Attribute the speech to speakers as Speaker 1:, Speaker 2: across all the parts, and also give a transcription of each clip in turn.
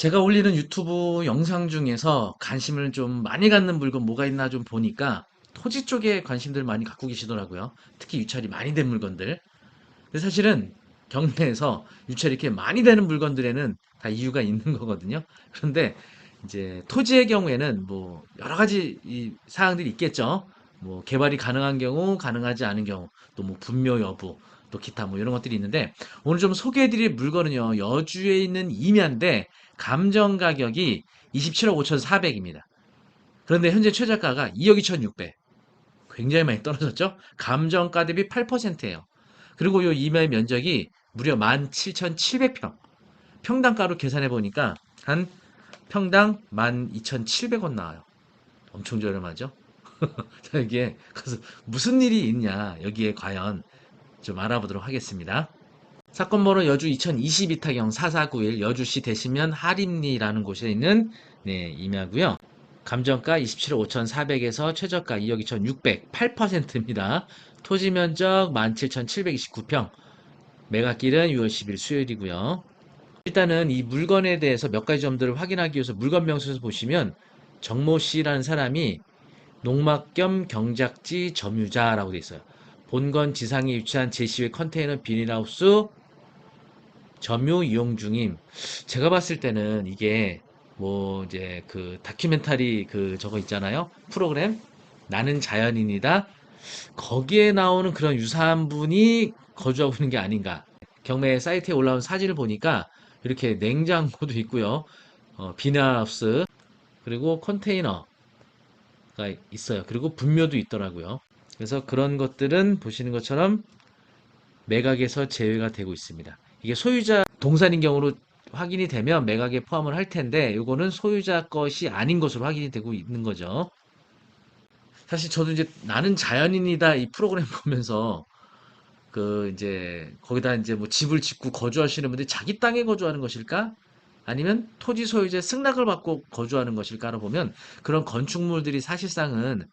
Speaker 1: 제가 올리는 유튜브 영상 중에서 관심을 좀 많이 갖는 물건 뭐가 있나 좀 보니까 토지 쪽에 관심들 많이 갖고 계시더라고요. 특히 유찰이 많이 된 물건들. 근데 사실은 경매에서 유찰이 이렇게 많이 되는 물건들에는 다 이유가 있는 거거든요. 그런데 이제 토지의 경우에는 뭐 여러 가지 이 사항들이 있겠죠. 뭐 개발이 가능한 경우, 가능하지 않은 경우, 또 뭐 분묘 여부, 또 기타 뭐 이런 것들이 있는데 오늘 좀 소개해드릴 물건은요. 여주에 있는 임야인데 감정 가격이 27억 5,400입니다. 그런데 현재 최저가가 2억 2,600. 굉장히 많이 떨어졌죠? 감정가 대비 8%예요. 그리고 이 임야의 면적이 무려 17,700평. 평당가로 계산해 보니까 한 평당 12,700원 나와요. 엄청 저렴하죠? 자, 이게 그래서 무슨 일이 있냐 여기에 과연 좀 알아보도록 하겠습니다. 사건 번호 여주 2022 타경 4491 여주시 대시면 하림리라는 곳에 있는 네, 임야고요. 감정가 27억 5,400에서 최저가 2억 2,600, 8%입니다. 토지 면적 17,729평. 매각일은 6월 10일 수요일이고요. 일단은 이 물건에 대해서 몇 가지 점들을 확인하기 위해서 물건 명세서 보시면 정모 씨라는 사람이 농막 겸 경작지 점유자라고 돼 있어요. 본건 지상에 위치한 제시의 컨테이너 비닐하우스 점유 이용 중임. 제가 봤을 때는 이게 뭐 이제 그 다큐멘터리 그 저거 있잖아요. 프로그램 나는 자연인이다. 거기에 나오는 그런 유사한 분이 거주하고 있는 게 아닌가. 경매 사이트에 올라온 사진을 보니까 이렇게 냉장고도 있고요. 비닐하우스 그리고 컨테이너가 있어요. 그리고 분묘도 있더라고요. 그래서 그런 것들은 보시는 것처럼 매각에서 제외가 되고 있습니다. 이게 소유자 동산인 경우로 확인이 되면 매각에 포함을 할 텐데 이거는 소유자 것이 아닌 것으로 확인이 되고 있는 거죠. 사실 저도 이제 나는 자연인이다 이 프로그램 보면서 그 이제 거기다 이제 뭐 집을 짓고 거주하시는 분들이 자기 땅에 거주하는 것일까? 아니면 토지 소유자의 승낙을 받고 거주하는 것일까를 보면 그런 건축물들이 사실상은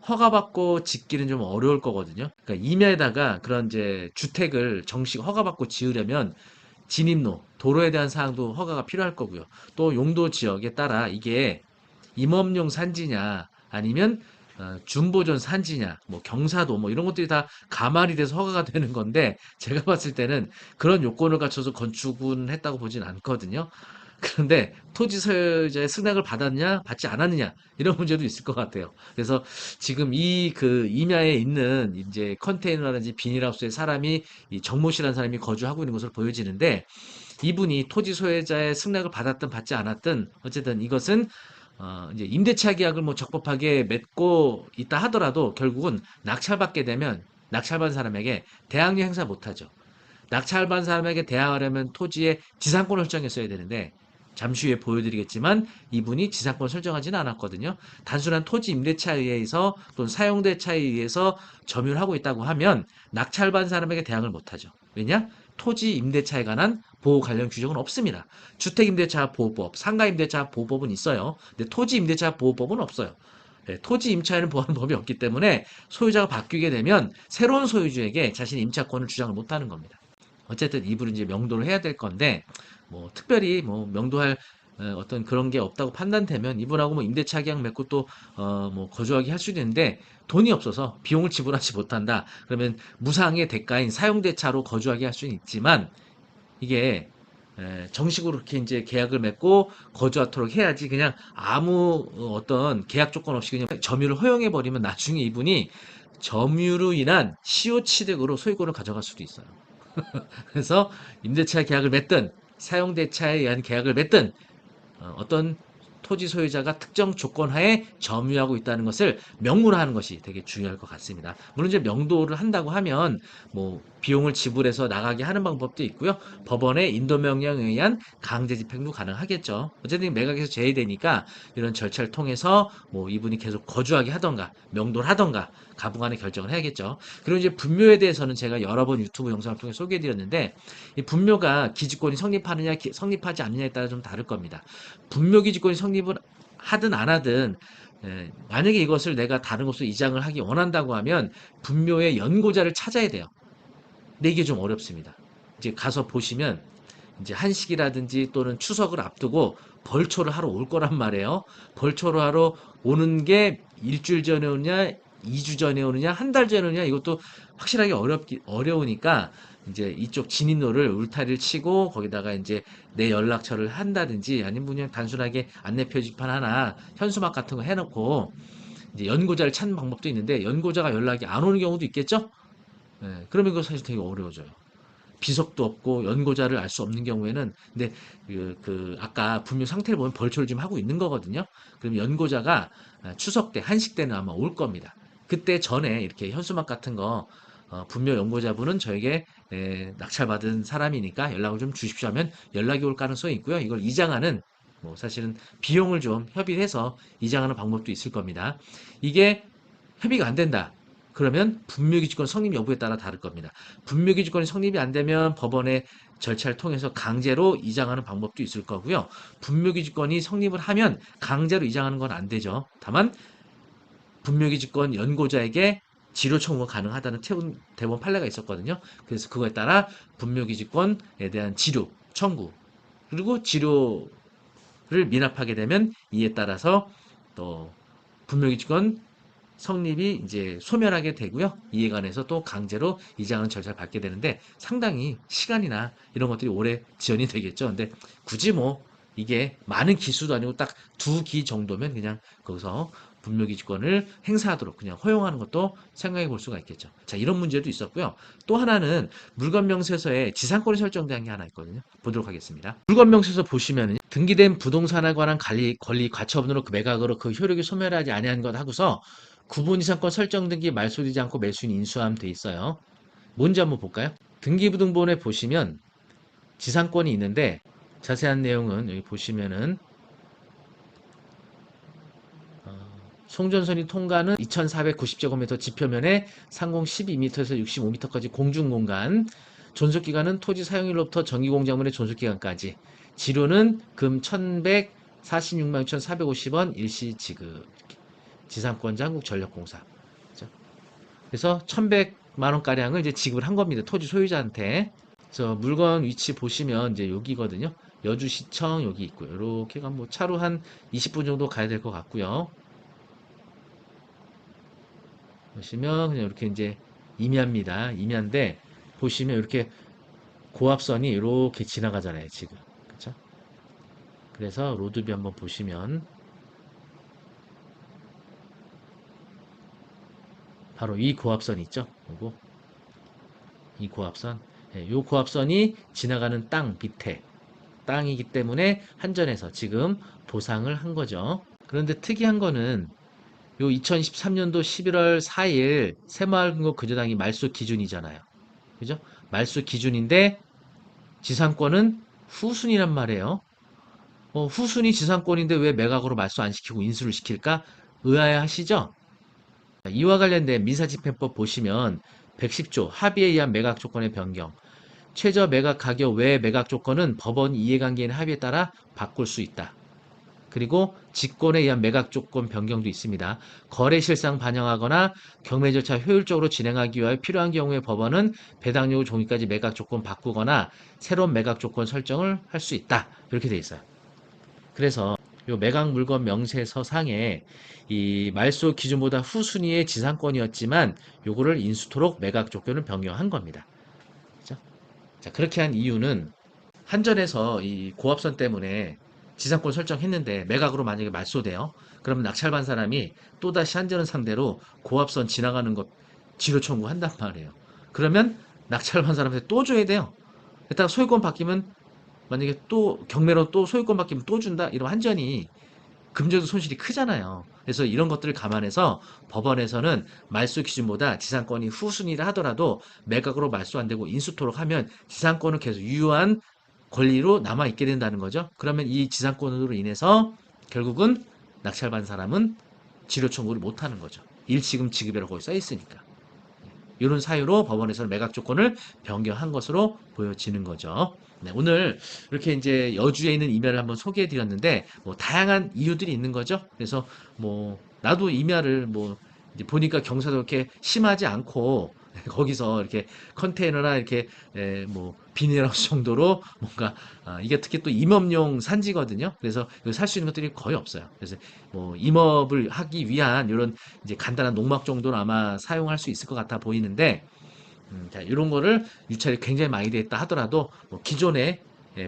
Speaker 1: 허가받고 짓기는 좀 어려울 거거든요. 그러니까 임야에다가 그런 이제 주택을 정식 허가받고 지으려면 진입로, 도로에 대한 사항도 허가가 필요할 거고요. 또 용도 지역에 따라 이게 임업용 산지냐 아니면 준보전 산지냐 뭐 경사도 뭐 이런 것들이 다 가말이 돼서 허가가 되는 건데 제가 봤을 때는 그런 요건을 갖춰서 건축은 했다고 보진 않거든요. 그런데 토지 소유자의 승낙을 받았냐 받지 않았느냐 이런 문제도 있을 것 같아요. 그래서 지금 이 그 임야에 있는 이제 컨테이너라든지 비닐하우스에 사람이 이 정모 씨라는 사람이 거주하고 있는 것으로 보여지는데 이분이 토지 소유자의 승낙을 받았든 받지 않았든 어쨌든 이것은 이제 임대차 계약을 뭐 적법하게 맺고 있다 하더라도 결국은 낙찰받게 되면 낙찰받은 사람에게 대항력 행사 못하죠. 낙찰받은 사람에게 대항하려면 토지의 지상권을 설정했어야 되는데 잠시 후에 보여드리겠지만 이분이 지상권 설정하지는 않았거든요. 단순한 토지 임대차에 의해서 또는 사용대차에 의해서 점유를 하고 있다고 하면 낙찰받은 사람에게 대항을 못하죠. 왜냐? 토지 임대차에 관한 보호 관련 규정은 없습니다. 주택임대차 보호법, 상가임대차 보호법은 있어요. 근데 토지임대차 보호법은 없어요. 네, 토지 임차에는 보호하는 법이 없기 때문에 소유자가 바뀌게 되면 새로운 소유주에게 자신의 임차권을 주장을 못하는 겁니다. 어쨌든 이분은 이제 명도를 해야 될 건데 뭐 특별히 뭐 명도할 어떤 그런 게 없다고 판단되면 이분하고 뭐 임대차 계약 맺고 또 뭐 거주하게 할 수도 있는데 돈이 없어서 비용을 지불하지 못한다. 그러면 무상의 대가인 사용대차로 거주하게 할 수는 있지만 이게 정식으로 이렇게 이제 계약을 맺고 거주하도록 해야지 그냥 아무 어떤 계약 조건 없이 그냥 점유를 허용해 버리면 나중에 이분이 점유로 인한 시효 취득으로 소유권을 가져갈 수도 있어요. 그래서 임대차 계약을 맺든 사용대차에 의한 계약을 맺든 어떤 토지 소유자가 특정 조건 하에 점유하고 있다는 것을 명문화하는 것이 되게 중요할 것 같습니다. 물론 이제 명도를 한다고 하면 뭐 비용을 지불해서 나가게 하는 방법도 있고요. 법원의 인도 명령에 의한 강제 집행도 가능하겠죠. 어쨌든 매각에서 제외되니까 이런 절차를 통해서 뭐 이분이 계속 거주하게 하던가 명도를 하던가 가부간의 결정을 해야겠죠. 그리고 이제 분묘에 대해서는 제가 여러 번 유튜브 영상을 통해 소개해드렸는데 이 분묘가 기지권이 성립하느냐 성립하지 않느냐에 따라 좀 다를 겁니다. 분묘기지권이 성립을 하든 안 하든 만약에 이것을 내가 다른 곳으로 이장을 하기 원한다고 하면 분묘의 연고자를 찾아야 돼요. 근데 이게 좀 어렵습니다. 이제 가서 보시면 이제 한식이라든지 또는 추석을 앞두고 벌초를 하러 올 거란 말이에요. 벌초를 하러 오는 게 일주일 전에 오느냐, 2주 전에 오느냐, 한 달 전에 오느냐, 이것도 확실하게 어려우니까 이제 이쪽 진입로를 울타리를 치고 거기다가 이제 내 연락처를 한다든지 아니면 그냥 단순하게 안내 표지판 하나 현수막 같은 거 해놓고 이제 연고자를 찾는 방법도 있는데 연고자가 연락이 안 오는 경우도 있겠죠? 예, 그러면 이거 사실 되게 어려워져요. 비석도 없고 연고자를 알 수 없는 경우에는 근데 아까 분묘 상태를 보면 벌초를 지금 하고 있는 거거든요. 그럼 연고자가 추석 때 한식 때는 아마 올 겁니다. 그때 전에 이렇게 현수막 같은 거 분묘 연고자분은 저에게 낙찰받은 사람이니까 연락을 좀 주십시오 하면 연락이 올 가능성이 있고요. 이걸 이장하는 뭐 사실은 비용을 좀 협의해서 이장하는 방법도 있을 겁니다. 이게 협의가 안 된다. 그러면 분묘기지권 성립 여부에 따라 다를 겁니다. 분묘기지권이 성립이 안 되면 법원의 절차를 통해서 강제로 이장하는 방법도 있을 거고요. 분묘기지권이 성립을 하면 강제로 이장하는 건 안 되죠. 다만 분묘기지권 연고자에게 지료 청구가 가능하다는 대법원 판례가 있었거든요. 그래서 그거에 따라 분묘기지권에 대한 지료 청구 그리고 지료를 미납하게 되면 이에 따라서 또 분묘기지권 성립이 이제 소멸하게 되고요. 이에 관해서 또 강제로 이장하는 절차를 밟게 되는데 상당히 시간이나 이런 것들이 오래 지연이 되겠죠. 근데 굳이 뭐 이게 많은 기수도 아니고 딱 2기 정도면 그냥 거기서 분묘기지권을 행사하도록 그냥 허용하는 것도 생각해 볼 수가 있겠죠. 자, 이런 문제도 있었고요. 또 하나는 물건명세서에 지상권이 설정된 게 하나 있거든요. 보도록 하겠습니다. 물건명세서 보시면 등기된 부동산에 관한 권리 가처분으로 그 매각으로 그 효력이 소멸하지 아니한 것 하고서 구분 이상권 설정 등기 말소되지 않고 매수인 인수함 돼 있어요. 뭔지 한번 볼까요? 등기부등본에 보시면 지상권이 있는데 자세한 내용은 여기 보시면은 송전선이 통과는 2490제곱미터 지표면에 상공 12m에서 65m까지 공중공간 존속기간은 토지 사용일로부터 전기공작물의 존속기간까지 지료는 금 1146만 6,450원 일시 지급 지상권자 한국전력공사 그래서 1100만 원가량을 이제 지급을 한 겁니다. 토지 소유자한테. 그래서 물건 위치 보시면 이제 여기거든요. 여주시청 여기 있고요. 이렇게 뭐 차로 한 20분 정도 가야 될 것 같고요. 보시면 그냥 이렇게 이제 임야입니다. 임야인데 보시면 이렇게 고압선이 이렇게 지나가잖아요. 지금. 그렇죠? 그래서 로드뷰 한번 보시면 바로 이 고압선 있죠? 그리고 이 고압선. 예, 이 고압선이 지나가는 땅 밑에 땅이기 때문에 한전에서 지금 보상을 한 거죠. 그런데 특이한 거는 요 2023년도 11월 4일 새마을금고거래당이 말소 기준이잖아요. 그죠? 말소 기준인데 지상권은 후순이란 말이에요. 후순위 지상권인데 왜 매각으로 말소 안 시키고 인수를 시킬까? 의아해하시죠? 이와 관련된 민사집행법 보시면 110조 합의에 의한 매각 조건의 변경 최저 매각 가격 외 매각 조건은 법원 이해관계인 합의에 따라 바꿀 수 있다. 그리고 직권에 의한 매각 조건 변경도 있습니다. 거래 실상 반영하거나 경매 절차 효율적으로 진행하기 위하여 필요한 경우에 법원은 배당 요구 종이까지 매각 조건 바꾸거나 새로운 매각 조건 설정을 할 수 있다. 이렇게 돼 있어요. 그래서 요 매각 물건 명세서 상에 이 말소 기준보다 후순위의 지상권이었지만 요거를 인수토록 매각 조건을 변경한 겁니다. 그죠? 자, 그렇게 한 이유는 한전에서 이 고압선 때문에 지상권 설정했는데 매각으로 만약에 말소돼요. 그러면 낙찰받은 사람이 또다시 한전을 상대로 고압선 지나가는 것 지료 청구한단 말이에요. 그러면 낙찰받은 사람한테 또 줘야 돼요. 일단 소유권 바뀌면 만약에 또 경매로 또 소유권 바뀌면 또 준다? 이러면 한전이 금전적 손실이 크잖아요. 그래서 이런 것들을 감안해서 법원에서는 말소 기준보다 지상권이 후순위라 하더라도 매각으로 말소 안 되고 인수토록 하면 지상권은 계속 유효한 권리로 남아 있게 된다는 거죠. 그러면 이 지상권으로 인해서 결국은 낙찰받은 사람은 지료 청구를 못 하는 거죠. 일시금 지급이라고 거기 써 있으니까. 이런 사유로 법원에서는 매각 조건을 변경한 것으로 보여지는 거죠. 네, 오늘 이렇게 이제 여주에 있는 임야를 한번 소개해 드렸는데 뭐 다양한 이유들이 있는 거죠. 그래서 뭐 나도 임야를 뭐 이제 보니까 경사도 그렇게 심하지 않고 거기서 이렇게 컨테이너나 이렇게 뭐 비닐하우스 정도로 뭔가 이게 특히 또 임업용 산지거든요. 그래서 여기 살 수 있는 것들이 거의 없어요. 그래서 뭐 임업을 하기 위한 이런 이제 간단한 농막 정도는 아마 사용할 수 있을 것 같아 보이는데 자, 이런 거를 유찰이 굉장히 많이 돼 있다 하더라도 뭐 기존의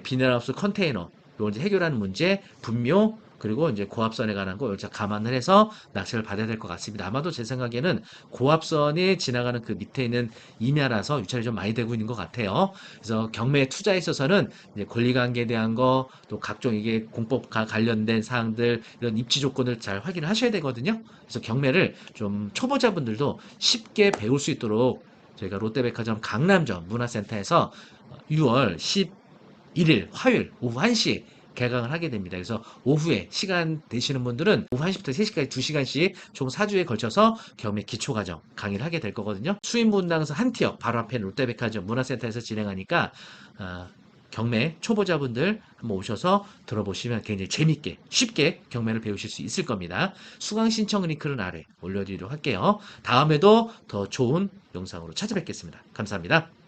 Speaker 1: 비닐하우스 컨테이너 이걸 이제 해결하는 문제, 분묘 그리고 이제 고압선에 관한 거 이걸 감안을 해서 낚시를 받아야 될 것 같습니다. 아마도 제 생각에는 고압선이 지나가는 그 밑에 있는 임야라서 유찰이 좀 많이 되고 있는 것 같아요. 그래서 경매 투자에 있어서는 이제 권리관계에 대한 거, 또 각종 이게 공법과 관련된 사항들 이런 입지 조건을 잘 확인을 하셔야 되거든요. 그래서 경매를 좀 초보자분들도 쉽게 배울 수 있도록 저희가 롯데백화점 강남점 문화센터에서 6월 11일 화요일 오후 1시 개강을 하게 됩니다. 그래서 오후에 시간 되시는 분들은 오후 1시부터 3시까지 2시간씩 총 4주에 걸쳐서 경매 기초과정 강의를 하게 될 거거든요. 수인분당에서 한티역 바로 앞에 롯데백화점 문화센터에서 진행하니까 아, 경매 초보자분들 한번 오셔서 들어보시면 굉장히 재밌게 쉽게 경매를 배우실 수 있을 겁니다. 수강 신청 링크는 아래 올려드리도록 할게요. 다음에도 더 좋은 영상으로 찾아뵙겠습니다. 감사합니다.